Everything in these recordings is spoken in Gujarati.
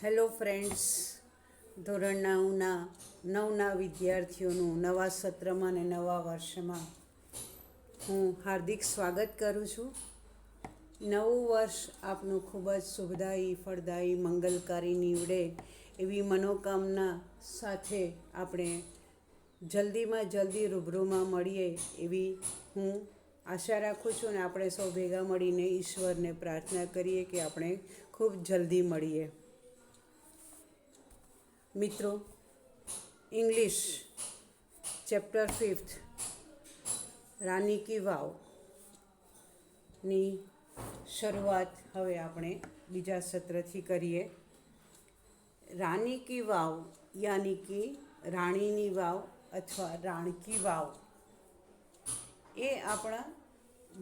હેલો ફ્રેન્ડ્સ, ધોરણ નવના વિદ્યાર્થીઓનું નવા સત્રમાં અને નવા વર્ષમાં હું હાર્દિક સ્વાગત કરું છું. નવું વર્ષ આપનું ખૂબ જ શુભદાયી, ફળદાયી, મંગલકારી નીવડે એવી મનોકામના સાથે આપણે જલ્દીમાં જલ્દી રૂબરૂમાં મળીએ એવી હું આશા રાખું છું. અને આપણે સૌ ભેગા મળીને ઈશ્વરને પ્રાર્થના કરીએ કે આપણે ખૂબ જલ્દી મળીએ. મિત્રો, ઇંગ્લિશ ચેપ્ટર 5 રાની કી વાવની શરૂઆત હવે આપણે બીજા સત્રથી કરીએ. રાની કી વાવ યાની કે રાણીની વાવ અથવા રાણકી વાવ એ આપણા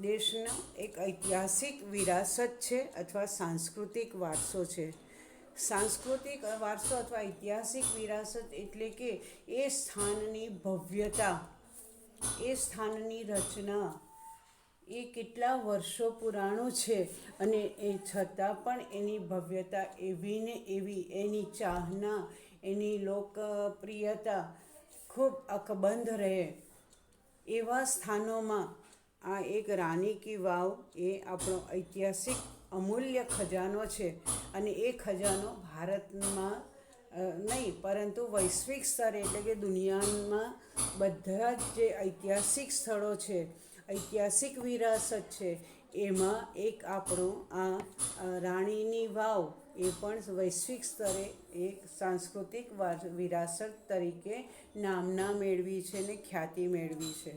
દેશનો એક ઐતિહાસિક વિરાસત છે અથવા સાંસ્કૃતિક વારસો છે. સાંસ્કૃતિક વારસો અથવા ઐતિહાસિક વિરાસત એટલે કે એ સ્થાનની ભવ્યતા, એ સ્થાનની રચના, એ કેટલા વર્ષો પુરાણું છે અને એ છતાં પણ એની ભવ્યતા એવી ને એવી, એની ચાહના, એની લોકપ્રિયતા ખૂબ અકબંધ રહે એવા સ્થાનોમાં આ એક રાની કી વાવ એ આપણો ઐતિહાસિક અમૂલ્ય ખજાનો છે. અને એ ખજાનો ભારતમાં નહીં પરંતુ વૈશ્વિક સ્તરે એટલે કે દુનિયામાં બધા જ જે ઐતિહાસિક સ્થળો છે, ઐતિહાસિક વિરાસત છે, એમાં એક આપણો આ રાણીની વાવ એ પણ વૈશ્વિક સ્તરે એક સાંસ્કૃતિક વિરાસત તરીકે નામના મેળવી છે ને ખ્યાતિ મેળવી છે.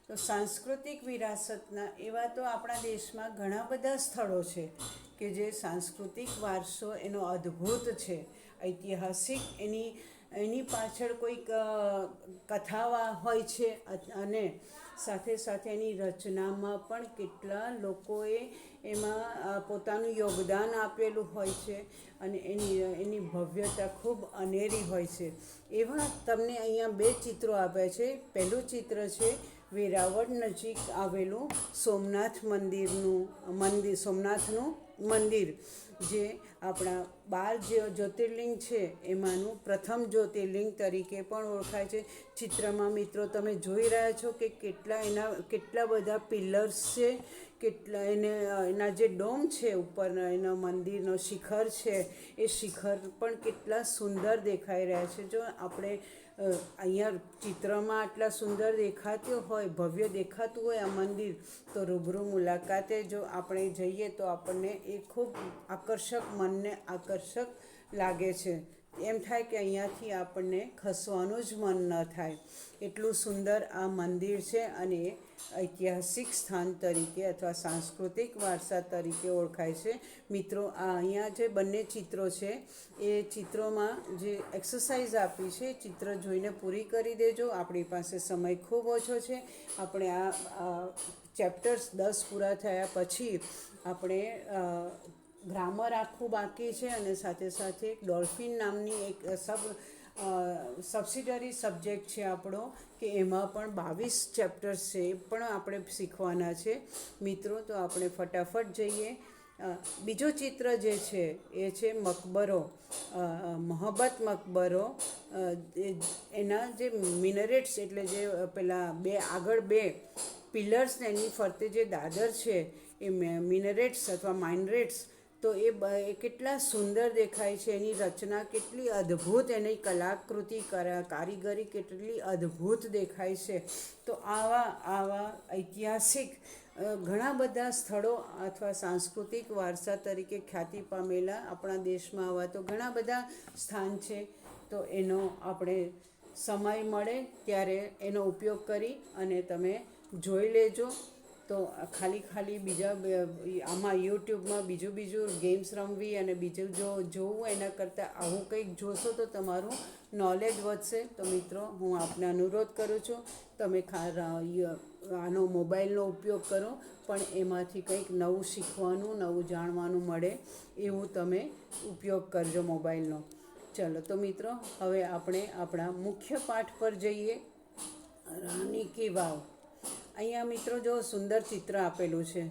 તો સાંસ્કૃતિક વિરાસતના એવા તો આપણા દેશમાં ઘણા બધા સ્થળો છે કે જે સાંસ્કૃતિક વારસો એનો અદ્ભુત છે, ઐતિહાસિક એની પાછળ કોઈક કથા હોય છે અને સાથે સાથે એની રચનામાં પણ કેટલા લોકોએ એમાં પોતાનું યોગદાન આપેલું હોય છે અને એની ભવ્યતા ખૂબ અનેરી હોય છે. એવા તમને અહીંયા બે ચિત્રો આપ્યા છે. પહેલું ચિત્ર છે વેરાવળ નજીક આવેલું સોમનાથનું મંદિર, જે આપણા 12 જ્યોતિર્લિંગ છે એમાંનું પ્રથમ જ્યોતિર્લિંગ તરીકે પણ ઓળખાય છે. ચિત્રમાં મિત્રો તમે જોઈ રહ્યા છો કે કેટલા બધા પિલર્સ છે, એના જે ડોમ છે ઉપરના, એનો મંદિરનો શિખર છે, એ શિખર પણ કેટલા સુંદર દેખાઈ રહ્યા છે. જો આપણે અહીંયા ચિત્રમાં આટલા સુંદર દેખાતું હોય, ભવ્ય દેખાતું હોય આ મંદિર, તો રૂબરૂ મુલાકાતે જો આપણે જઈએ તો આપણને એ ખૂબ મનને આકર્ષક લાગે છે. એમ થાય કે અહીંયાથી આપણને ખસવાનું જ મન ન થાય, એટલું સુંદર આ મંદિર છે અને ઐતિહાસિક સ્થાન તરીકે અથવા સાંસ્કૃતિક વારસા તરીકે ઓળખાય છે. મિત્રો, આ અહીંયા જે બંને ચિત્રો છે એ ચિત્રોમાં જે એક્સરસાઇઝ આપી છે ચિત્ર જોઈને પૂરી કરી દેજો. આપણી પાસે સમય ખૂબ ઓછો છે. આપણે આ ચેપ્ટર્સ 10 પૂરા થયા પછી આપણે ગ્રામર આખું બાકી છે અને સાથે સાથે એક ડોલ્ફિન નામની એક સબસિડરી સબ્જેક્ટ છે આપણો, કે એમાં પણ 22 ચેપ્ટર્સ છે, એ પણ આપણે શીખવાના છે. મિત્રો, તો આપણે ફટાફટ જઈએ. બીજો ચિત્ર જે છે એ છે મકબરો, મોહબ્બત મકબરો. એના જે મિનરેટ્સ એટલે જે પેલા આગળ બે પિલર્સ ને એની ફરતે જે દાદર છે એ મિનરેટ્સ અથવા માઇનરેટ્સ, તો એ કેટલા સુંદર દેખાય છે. એની રચના કેટલી અદ્ભુત, એની કલાકૃતિ, કારીગરી કેટલી અદ્ભુત દેખાય છે. તો આવા ઐતિહાસિક ઘણા બધા સ્થળો અથવા સાંસ્કૃતિક વારસા તરીકે ખ્યાતિ પામેલા આપણા દેશમાં આવા તો ઘણા બધા સ્થાન છે. તો એનો આપણે સમય મળે ત્યારે એનો ઉપયોગ કરી અને તમે જોઈ લેજો. તો ખાલી બીજા આમાં યુટ્યુબમાં બીજું ગેમ્સ રમવી અને બીજું જોવું એના કરતાં આવું કંઈક જોશો તો તમારું નોલેજ વધશે. તો મિત્રો, હું આપને અનુરોધ કરું છું તમે આનો મોબાઈલનો ઉપયોગ કરો, પણ એમાંથી કંઈક નવું શીખવાનું, નવું જાણવાનું મળે એવું તમે ઉપયોગ કરજો મોબાઈલનો. ચલો તો મિત્રો, હવે આપણે આપણા મુખ્ય પાઠ પર જઈએ. રાની કી વાવ. અહીંયા મિત્રો જો સુંદર ચિત્ર આપેલું છે.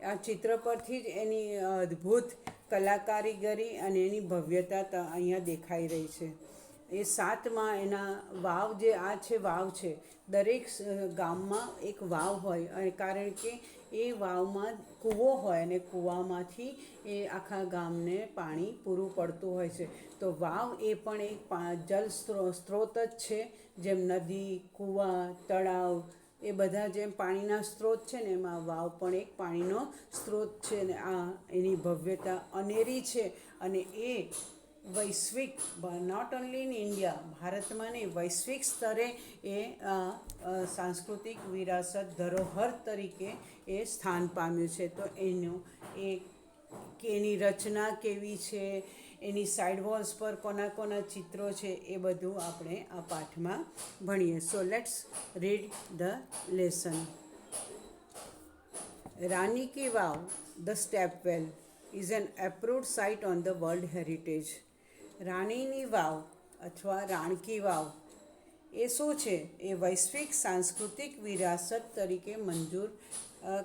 આ ચિત્ર પરથી જ એની અદ્ભુત કલા કારીગરી અને એની ભવ્યતા અહીંયા દેખાઈ રહી છે. એ 7માં એના વાવ જે આ છે વાવ છે, દરેક ગામમાં એક વાવ હોય, અને કારણ કે એ વાવમાં કૂવો હોય અને કૂવામાંથી એ આખા ગામને પાણી પૂરું પડતું હોય છે. તો વાવ એ પણ એક જલ સ્ત્રોત જ છે. જેમ નદી, કૂવા, તળાવ એ બધા જેમ પાણીના સ્ત્રોત છે ને, એમાં વાવ પણ એક પાણીનો સ્ત્રોત છે. ને આ એની ભવ્યતા અનેરી છે. અને એ વૈશ્વિક, નોટ ઓન્લી ઇન ઇન્ડિયા, ભારતમાં નહીં, વૈશ્વિક સ્તરે એ સાંસ્કૃતિક વિરાસત ધરોહર તરીકે એ સ્થાન પામ્યું છે. તો એનું એ કે એની રચના કેવી છે, એની સાઇડ વોલ્સ પર કોના કોના ચિત્રો છે, એ બધું આપણે આ પાઠમાં ભણીએ. So let's read the lesson. Rani ki Vav, the stepwell, is an approved site on the world heritage. રાણીની વાવ અથવા રાણકી વાવ એ શું છે? એ વૈશ્વિક સાંસ્કૃતિક વિરાસત તરીકે મંજૂર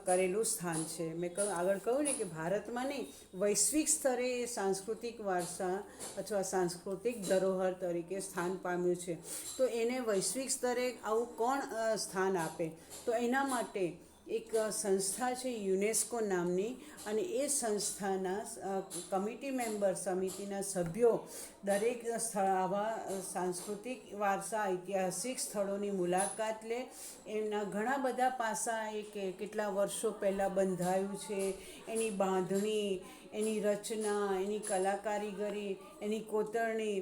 કરેલું સ્થાન છે. મેં આગળ કહ્યું ને કે ભારતમાં નહીં, વૈશ્વિક સ્તરે એ સાંસ્કૃતિક વારસા અથવા સાંસ્કૃતિક ધરોહર તરીકે સ્થાન પામ્યું છે. તો એને વૈશ્વિક સ્તરે આવું કોણ સ્થાન આપે? તો એના માટે એક સંસ્થા છે યુનેસ્કો નામની, અને એ સંસ્થાના કમિટી મેમ્બર, સમિતિના સભ્યો દરેક આવા સાંસ્કૃતિક વારસા, ઐતિહાસિક સ્થળોની મુલાકાત લે. એમના ઘણા બધા પાસા, એ કેટલા વર્ષો પહેલાં બંધાયું છે, એની બાંધણી, એની રચના, એની કલા કારીગરી, એની કોતરણી,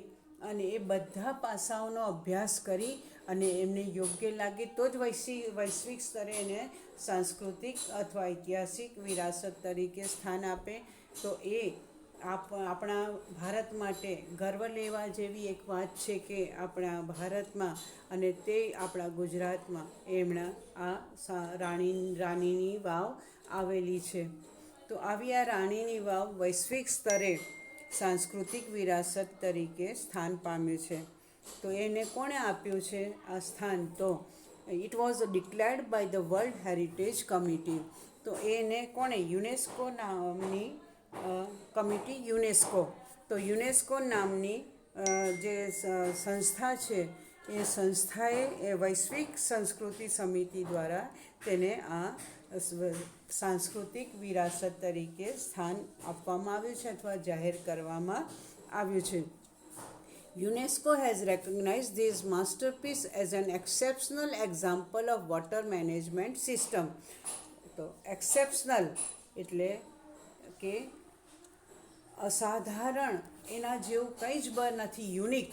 અને એ બધા પાસાઓનો અભ્યાસ કરી અને એમને યોગ્ય લાગે તો જ વૈશ્વિક સ્તરે એને સાંસ્કૃતિક અથવા ઐતિહાસિક વિરાસત તરીકે સ્થાન આપે. તો એ આપણા ભારત માટે ગર્વ લેવા જેવી એક વાત છે કે આપણા ભારતમાં અને તે આપણા ગુજરાતમાં એમના આ રાણીની વાવ આવેલી છે. તો આવી આ રાણીની વાવ વૈશ્વિક સ્તરે સાંસ્કૃતિક વિરાસત તરીકે સ્થાન પામ્યું છે. તો એને કોણે આપ્યું છે આ સ્થાન? તો it was declared by the world heritage committee. તો એને કોણે? યુનેસ્કો નામની કમિટી, યુનેસ્કો. તો યુનેસ્કો નામની જે સંસ્થા છે, એ સંસ્થાએ એ વૈશ્વિક સંસ્કૃતિ સમિતિ દ્વારા તેને આ સાંસ્કૃતિક વિરાસત તરીકે સ્થાન આપવામાં આવ્યું છે અથવા જાહેર કરવામાં આવ્યું છે. UNESCO has recognized this masterpiece as an exceptional example of water management system. તો એક્સેપ્શનલ એટલે કે અસાધારણ, એના જેવું કંઈ જ નથી, યુનિક.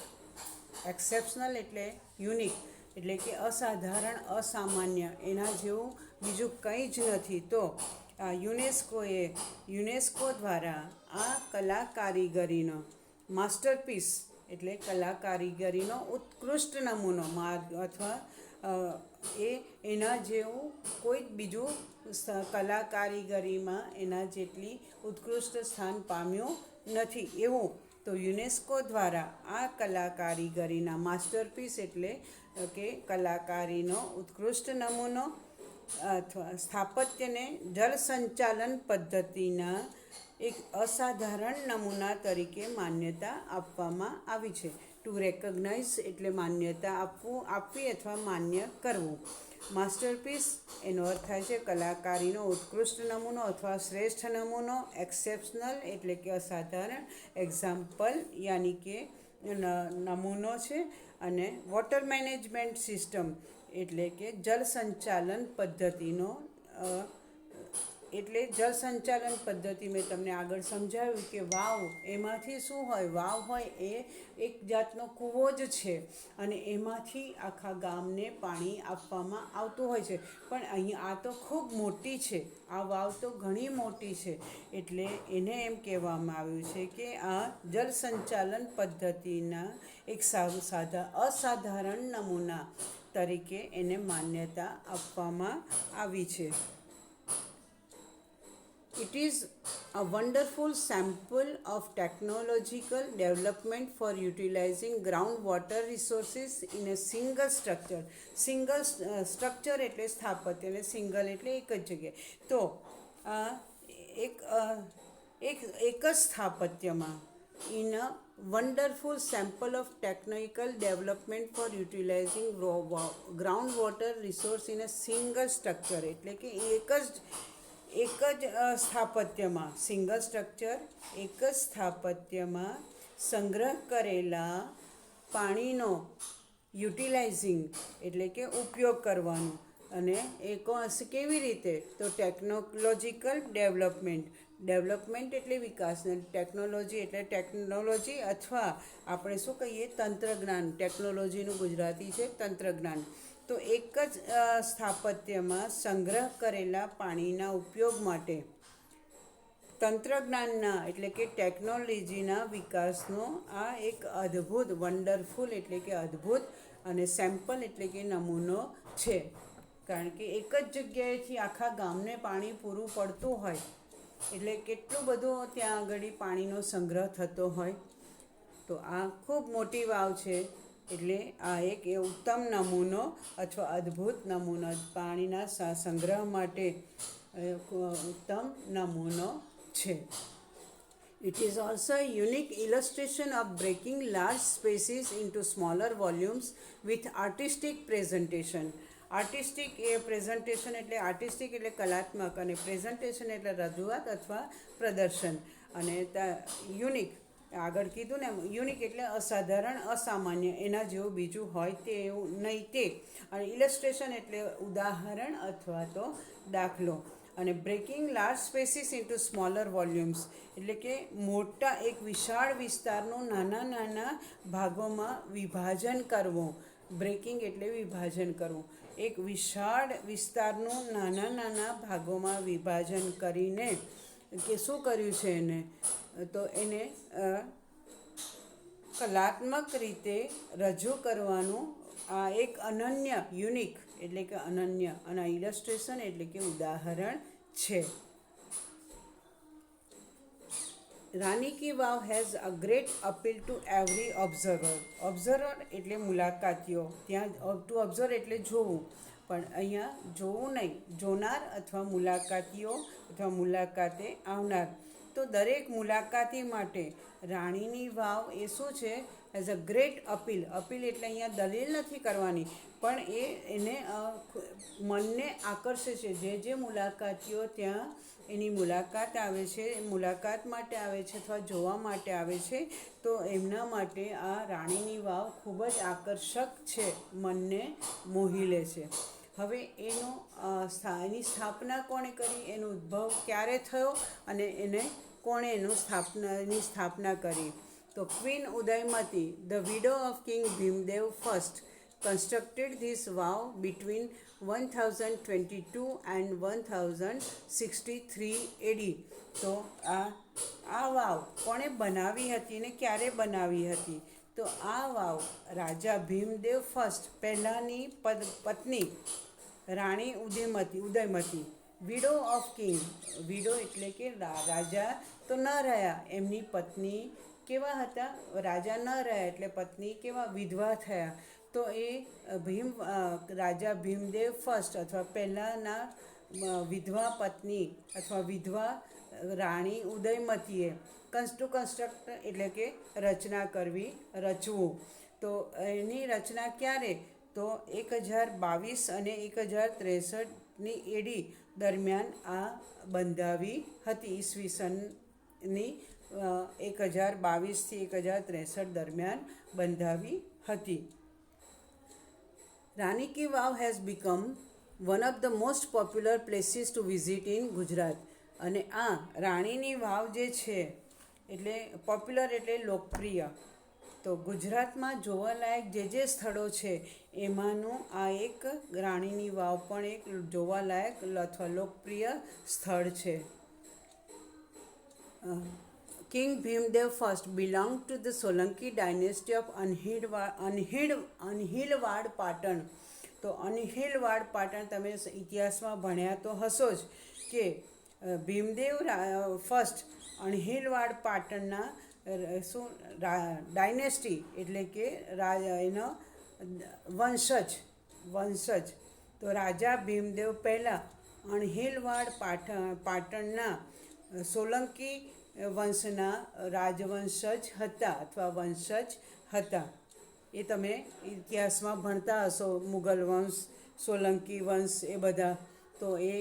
એક્સેપ્શનલ એટલે યુનિક, એટલે કે અસાધારણ, અસામાન્ય, એના જેવું બીજું કંઈ જ નથી. તો આ યુનેસ્કો દ્વારા આ કલા કારીગરીનો માસ્ટરપીસ એટલે કલા કારીગરીનો ઉત્કૃષ્ટ નમૂનો અથવા એના જેવું કોઈ બીજું કલા કારીગરીમાં એના જેટલી ઉત્કૃષ્ટ સ્થાન પામ્યું નથી એવું. તો યુનેસ્કો દ્વારા આ કલા કારીગરીના માસ્ટરપીસ એટલે કે કલાકારીનો ઉત્કૃષ્ટ નમૂનો અથવા સ્થાપત્યને જળ સંચાલન પદ્ધતિના એક અસાધારણ નમૂના તરીકે માન્યતા આપવામાં આવી છે. ટુ રેકગ્નાઇઝ એટલે માન્યતા આપવી અથવા માન્ય કરવું. માસ્ટરપીસ એનો અર્થ થાય છે કલાકારીનો ઉત્કૃષ્ટ નમૂનો અથવા શ્રેષ્ઠ નમૂનો. એક્સેપ્શનલ એટલે કે અસાધારણ. એક્ઝામ્પલ યાની કે નમૂનો છે. અને વોટર મેનેજમેન્ટ સિસ્ટમ એટલે કે જળ સંચાલન પદ્ધતિનો એટલે જળ સંચાલન પદ્ધતિ મેં તમને આગળ સમજાવ્યું કે વાવ એમાંથી શું હોય? વાવ હોય એ એક જાતનો કૂવો જ છે, અને એમાંથી આખા ગામને પાણી આપવામાં આવતું હોય છે. પણ અહીં આ તો ખૂબ મોટી છે, આ વાવ તો ઘણી મોટી છે, એટલે એને એમ કહેવામાં આવ્યું છે કે આ જળ સંચાલન પદ્ધતિના એક અસાધારણ નમૂના તરીકે એને માન્યતા આપવામાં આવી છે. It is a wonderful sample of technological development for utilizing groundwater resources in a single structure. Single structure એટલે સ્થાપત્ય, એટલે સિંગલ એટલે એક જ જગ્યાએ. તો એક જ સ્થાપત્યમાં in a wonderful sample of technical development for utilising ground water resource in a single structure, એટલે કે એક જ સ્થાપત્યમાં સિંગલ સ્ટ્રક્ચર, એક જ સ્થાપત્યમાં સંગ્રહ કરેલા પાણીનો યુટિલાઇઝિંગ એટલે કે ઉપયોગ કરવાનો. અને એ કેવી રીતે? તો ટેકનોલોજીકલ ડેવલપમેન્ટ એટલે વિકાસ, ને ટેકનોલોજી એટલે ટેકનોલોજી અથવા આપણે શું કહીએ તંત્રજ્ઞાન. ટેકનોલોજીનું ગુજરાતી છે તંત્રજ્ઞાન. તો એક જ સ્થાપત્યમાં સંગ્રહ કરેલા પાણીના ઉપયોગ માટે તંત્રજ્ઞાનના એટલે કે ટેકનોલોજીના વિકાસનો આ એક અદ્ભુત વન્ડરફુલ એટલે કે અદ્ભુત અને સેમ્પલ એટલે કે નમૂનો છે. કારણ કે એક જ જગ્યાએથી આખા ગામને પાણી પૂરું પડતું હોય એટલે કેટલું બધું ત્યાં આગળ પાણીનો સંગ્રહ થતો હોય. તો આ ખૂબ મોટી વાવ છે, એટલે આ એક એ ઉત્તમ નમૂનો અથવા અદ્ભુત નમૂનો પાણીના સંગ્રહ માટે ઉત્તમ નમૂનો છે. It is also a unique illustration of breaking large spaces into smaller volumes with artistic presentation. Artistic A presentation એટલે આર્ટિસ્ટિક એટલે કલાત્મક અને પ્રેઝન્ટેશન એટલે રજૂઆત અથવા પ્રદર્શન. અને યુનિક આગળ કીધું ને, યુનિક એટલે અસાધારણ, અસામાન્ય, એના જેવું બીજું હોય તે એવું નહીં તે. અને ઇલસ્ટ્રેશન એટલે ઉદાહરણ અથવા તો દાખલો. અને breaking large spaces into smaller volumes એટલે કે મોટા એક વિશાળ વિસ્તારનું નાના નાના ભાગોમાં વિભાજન કરવું. બ્રેકિંગ એટલે વિભાજન કરવું. એક વિશાળ વિસ્તારનું નાના નાના ભાગોમાં વિભાજન કરીને કે શું કર્યું છે એને? તો એને કલાત્મક રીતે રજૂ કરવાનું આ એક અનન્ય યુનિક એટલે કે અનન્ય અને ઇલસ્ટ્રેશન એટલે કે ઉદાહરણ છે. Rani ki Vav has a great appeal to every observer એટલે મુલાકાતીઓ. ત્યાં ટુ ઓબ્ઝર્વ એટલે જોવું, પણ અહીંયા જોવું નહીં, જોનાર અથવા મુલાકાતીઓ અથવા મુલાકાતે આવનાર. તો દરેક મુલાકાતી માટે રાણીની વાવ એ શું છે? As a great appeal. Appeal એટલે અહીંયા દલીલ નથી કરવાની, પણ એને મનને આકર્ષે છે. જે મુલાકાતીઓ ત્યાં એની મુલાકાત આવે છે, મુલાકાત માટે આવે છે અથવા જોવા માટે આવે છે, તો એમના માટે આ રાણીની વાવ ખૂબ જ આકર્ષક છે, મનને મોહી લે છે. હવે એની સ્થાપના કોણે કરી, એનો ઉદ્ભવ ક્યારે થયો અને કોણે એની સ્થાપના કરી? તો queen Udayamati, the widow of king Bhimdev first, constructed this vow between 1022 and 1063 AD. તો આ વાવ કોણે બનાવી હતી ને ક્યારે બનાવી હતી? તો આ વાવ રાજા ભીમદેવ ફર્સ્ટ પહેલાંની પત્ની Rani Udayamati, widow of king. Widow એટલે કે રાજા તો ન રહ્યા, એમની પત્ની કેવા હતા? રાજા ન રહ્યા એટલે પત્ની કેવા? વિધવા થયા. તો એ રાજા ભીમદેવ ફર્સ્ટ અથવા પહેલાંના વિધવા પત્ની અથવા વિધવા રાણી ઉદયમતીએ કન્સ્ટ્રક્ટ એટલે કે રચના કરવી, રચવું. તો એની રચના ક્યારે? તો 1022 અને 1063ની એડી દરમિયાન આ બંધાવી હતી. ઈસવીસનની 1022થી 1063 દરમિયાન બંધાવી હતી. Rani ki Vav has become one of the most popular places to visit in Gujarat. અને આ રાણીની વાવ જે છે એટલે પોપ્યુલર એટલે લોકપ્રિય. તો ગુજરાતમાં જોવાલાયક જે સ્થળો છે એમાંનું આ એક રાણીની વાવ પણ એક જોવાલાયક અથવા લોકપ્રિય સ્થળ છે. King Bhimdev first belong to the Solanki dynasty of Anhilwad Patan. તો અનહિલવાડ પાટણ તમે ઇતિહાસમાં ભણ્યા તો હશો જ કે ભીમદેવ ફર્સ્ટ અણહિલવાડ પાટણના ડાયનેસ્ટી એટલે કે એનો વંશજ. તો રાજા ભીમદેવ પહેલાં અણહિલવાડ પાટણના સોલંકી વંશના રાજવંશજ હતા અથવા વંશજ હતા. એ તમે ઇતિહાસમાં ભણતા હશો, મુગલ વંશ, સોલંકી વંશ, એ બધા. તો એ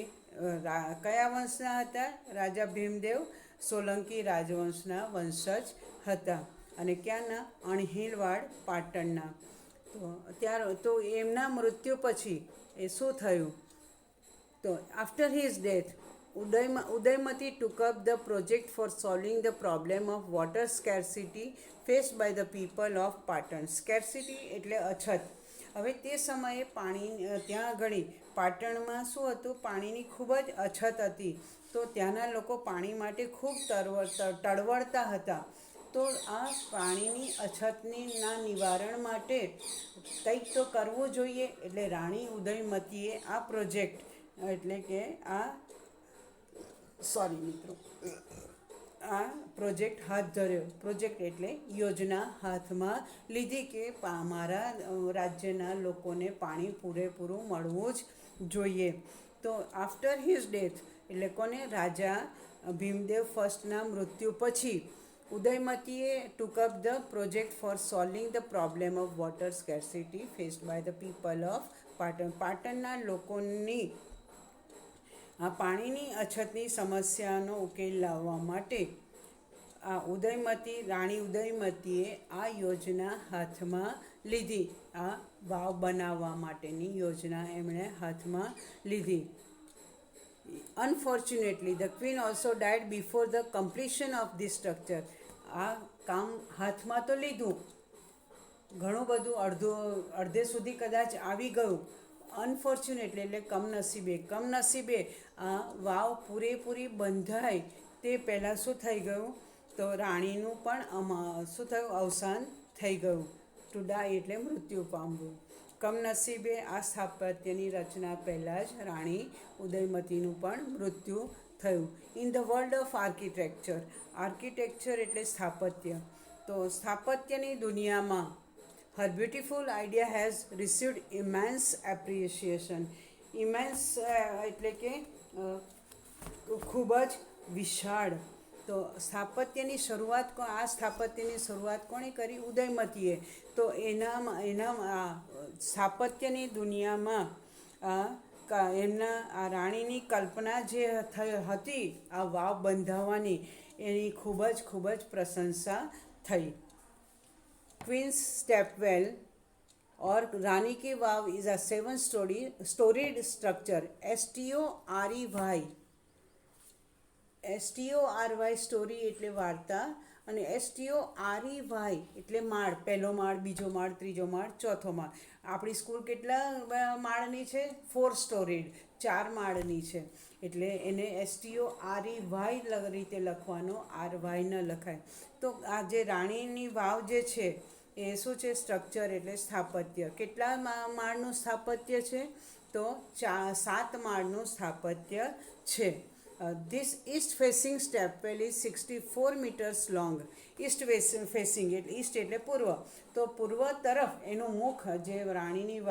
કયા વંશના હતા? રાજા ભીમદેવ સોલંકી રાજવંશના વંશજ હતા. અને ક્યાંના? અણહિલવાડ, પાટણના. તો એમના મૃત્યુ પછી એ શું થયું? તો after his death, Udayamati took up the project for solving the problem of water scarcity faced by the people of Patan. Scarcity એટલે અછત. હવે તે સમયે ત્યાં આગળ પાટણમાં શું હતું? પાણીની ખૂબ જ અછત હતી. તો ત્યાંના લોકો પાણી માટે ખૂબ તડવડતા હતા. તો આ પાણીની અછતના નિવારણ માટે કંઈક તો કરવું જોઈએ. એટલે રાણી ઉદયમતીએ આ પ્રોજેક્ટ એટલે કે આ પ્રોજેક્ટ હાથ ધર્યો. પ્રોજેક્ટ એટલે યોજના હાથમાં લીધી કે મારા રાજ્યના લોકોને પાણી પૂરેપૂરું મળવું જ જોઈએ. તો આફ્ટર હિઝ ડેથ એટલે કોને? રાજા ભીમદેવ ફર્સ્ટના મૃત્યુ પછી ઉદયમતીએ took up the project for solving the problem of water scarcity faced by the people of Patan. પાટણના લોકોની આ પાણીની અછતની સમસ્યાનો ઉકેલ લાવવા માટે રાણી ઉદયમતીએ આ યોજના હાથમાં લીધી. આ વાવ બનાવવા માટેની યોજના એમણે હાથમાં લીધી. Unfortunately, the queen also died before the completion of this structure. આ કામ હાથમાં તો લીધું, ઘણું બધું અડધે સુધી કદાચ આવી ગયું. અનફોર્ચ્યુનેટલી એટલે કમનસીબે આ વાવ પૂરેપૂરી બંધાય તે પહેલાં શું થઈ ગયું? તો રાણીનું પણ શું થયું? અવસાન થઈ ગયું. ટુ ડાય એટલે મૃત્યુ પામવું. કમનસીબે આ સ્થાપત્યની રચના પહેલાં જ રાણી ઉદયમતીનું પણ મૃત્યુ થયું. In the world of architecture એટલે સ્થાપત્ય. તો સ્થાપત્યની દુનિયામાં her beautiful idea has received immense appreciation. Immense એટલે કે ખૂબ જ વિશાળ. તો સ્થાપત્યની શરૂઆત કોણે કરી? ઉદયમતીએ. તો એના સ્થાપત્યની દુનિયામાં એમના રાણીની કલ્પના જે હતી આ વાવ બંધાવવાની, એની ખૂબ જ પ્રશંસા થઈ. Queen's Stepwell or Rani Ki Vav is a 7-storied structure. STORY story એટલે વાર્તા, અને STORY એટલે માળ. પહેલો માળ, બીજો માળ, ત્રીજો માળ, ચોથો માળ. આપણી સ્કૂલ કેટલા માળની છે? 4 સ્ટોરીડ, 4 માળની છે. એટલે એને STORY રીતે લખવાનો, RY ન લખાય. તો આ જે રાણીની વાવ જે છે એ શું છે? સ્ટ્રક્ચર એટલે સ્થાપત્ય. કેટલા માળનું સ્થાપત્ય છે? તો 7 માળનું સ્થાપત્ય છે. This east facing stepwell is 64 meters long. East facing એટલે east એટલે પૂર્વ. તો પૂર્વ તરફ એનું મુખ, જે રાણીની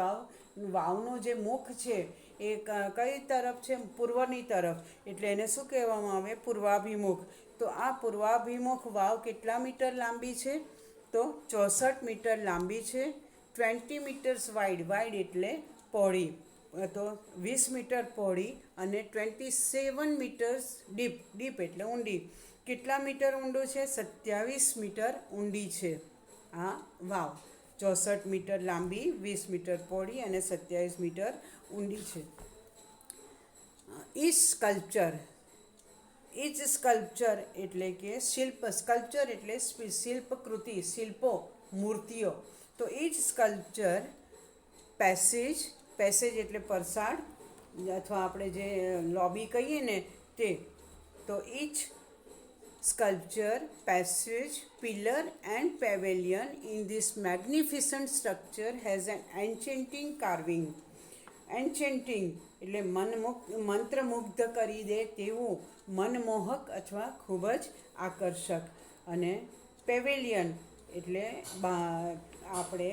વાવનું જે મુખ છે એ કઈ તરફ છે? પૂર્વની તરફ. એટલે એને શું કહેવામાં આવે? પૂર્વાભિમુખ. તો આ પૂર્વાભિમુખ વાવ કેટલા મીટર લાંબી છે? તો 64 મીટર લાંબી છે. 20 મીટર્સ વાઇડ એટલે પહોળી. તો 20 મીટર પહોળી અને 27 મીટર્સ ડીપ એટલે ઊંડી. કેટલા મીટર ઊંડું છે? 27 મીટર ઊંડી છે આ વાવ. 64 મીટર લાંબી, 20 મીટર પહોળી અને 27 મીટર ઊંડી છે. ઈચ સ્કલ્પચર એટલે કે સ્કલ્પચર એટલે શિલ્પકૃતિ, શિલ્પો, મૂર્તિઓ. તો ઈચ સ્કલ્પચર પેસેજ એટલે પરસાળ, અથવા આપણે જે લોબી કહીએ ને તે. તો inch sculpture, passage, pillar and pavilion in this magnificent structure has an enchanting carving. Enchanting એટલે મંત્રમુગ્ધ કરી દે તેવું, મનમોહક અથવા ખૂબ જ આકર્ષક. અને પેવેલિયન એટલે આપણે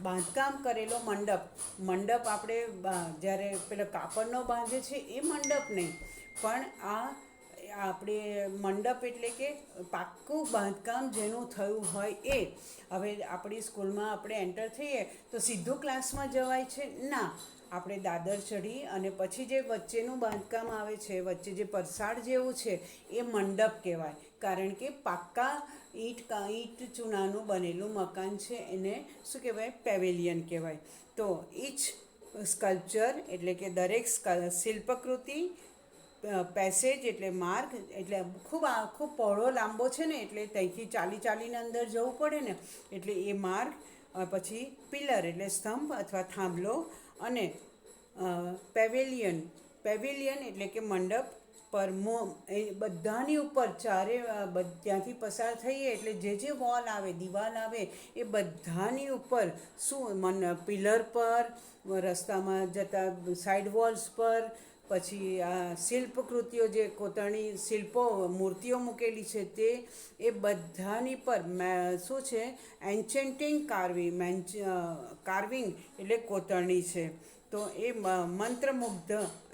બાંધકામ કરેલો મંડપ આપણે જ્યારે પેલો કાપડનો બાંધે છે એ મંડપ નહીં, પણ આ આપણે મંડપ એટલે કે પાક્કું બાંધકામ જેનું થયું હોય એ. હવે આપણી સ્કૂલમાં આપણે એન્ટર થઈએ તો સીધું ક્લાસમાં જવાય છે ના, આપણે દાદર ચડી અને પછી જે વચ્ચેનું બાંધકામ આવે છે, વચ્ચે જે પરસાળ જેવું છે એ મંડપ કહેવાય. કારણ કે પાક્કા ઈંટ ચૂનાનું બનેલું મકાન છે એને શું કહેવાય? પેવેલિયન કહેવાય. તો ઈચ સ્કલ્પચર એટલે કે દરેક શિલ્પકૃતિ, પેસેજ એટલે માર્ગ, એટલે ખૂબ પહોળો લાંબો છે ને, એટલે ત્યાંથી ચાલીને અંદર જવું પડે ને, એટલે એ માર્ગ. પછી પિલર એટલે સ્તંભ અથવા થાંભલો, અને પેવેલિયન એટલે કે મંડપ પર એ બધાની ઉપર ત્યાંથી પસાર થઈએ એટલે જે વોલ આવે, દિવાલ આવે, એ બધાની ઉપર પિલર પર, રસ્તામાં જતા સાઈડ વોલ્સ પર, પછી આ શિલ્પકૃતિઓ જે કોતરણી શિલ્પો મૂર્તિઓ મૂકેલી છે તે, એ બધાની પર શું છે? એન્ચેન્ટિંગ કાર્વિંગ એટલે કોતરણી છે. તો એ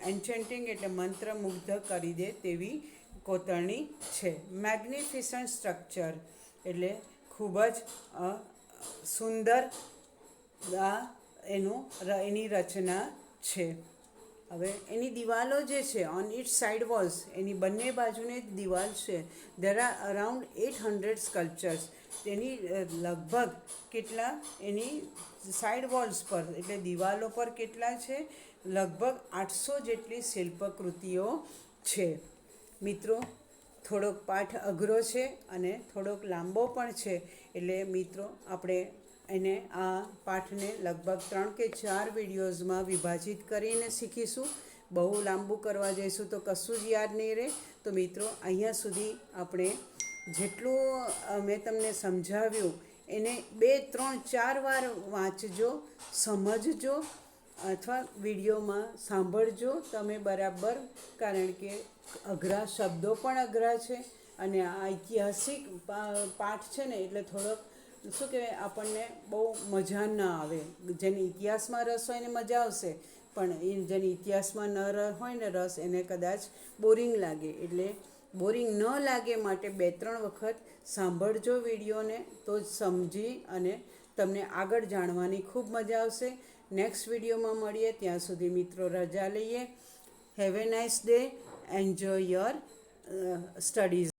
એન્ચેન્ટિંગ એટલે મંત્રમુગ્ધ કરી દે તેવી કોતરણી છે. મેગ્નિફિસન્ટ સ્ટ્રક્ચર એટલે ખૂબ જ સુંદર એની રચના છે. હવે એની દિવાલો જે છે, ઓન ઇટ્સ સાઇડ વોલ્સ, એની બંને બાજુની દિવાલ છે, ધેર આર અરાઉન્ડ 800 સ્કલ્પચર્સ. તેની લગભગ કેટલા એની સાઇડ વોલ્સ પર એટલે દિવાલો પર કેટલા છે? લગભગ 800 જેટલી શિલ્પકૃતિઓ છે. મિત્રો, થોડોક પાઠ અઘરો છે અને થોડોક લાંબો પણ છે, એટલે મિત્રો આપણે આ પાઠને લગભગ 3 કે 4 વિડીયોઝમાં વિભાજિત કરીને શીખીશું. બહુ લાંબુ કરવા જઈશું તો કશું જ યાદ નહીં રહે. તો મિત્રો, અહીંયા સુધી આપણે જેટલું મેં તમને સમજાવ્યું એને 2, 3, 4 વાર વાંચજો, સમજજો, અથવા વિડીયોમાં સાંભળજો તમે બરાબર. કારણ કે અઘરા શબ્દો પણ અઘરા છે, અને આ ઐતિહાસિક પાઠ છે ને, એટલે થોડોક શું કહેવાય, આપણને બહુ મજા ન આવે. જેને ઇતિહાસમાં રસ હોય એને મજા આવશે, પણ જેને ઇતિહાસમાં હોય ને રસ, એને કદાચ બોરિંગ લાગે. એટલે બોરિંગ ન લાગે માટે 2-3 વખત સાંભળજો વિડીયોને, તો જ સમજી અને તમને આગળ જાણવાની ખૂબ મજા આવશે. નેક્સ્ટ વિડીયોમાં મળીએ, ત્યાં સુધી મિત્રો રજા લઈએ. Have a nice day. Enjoy your studies.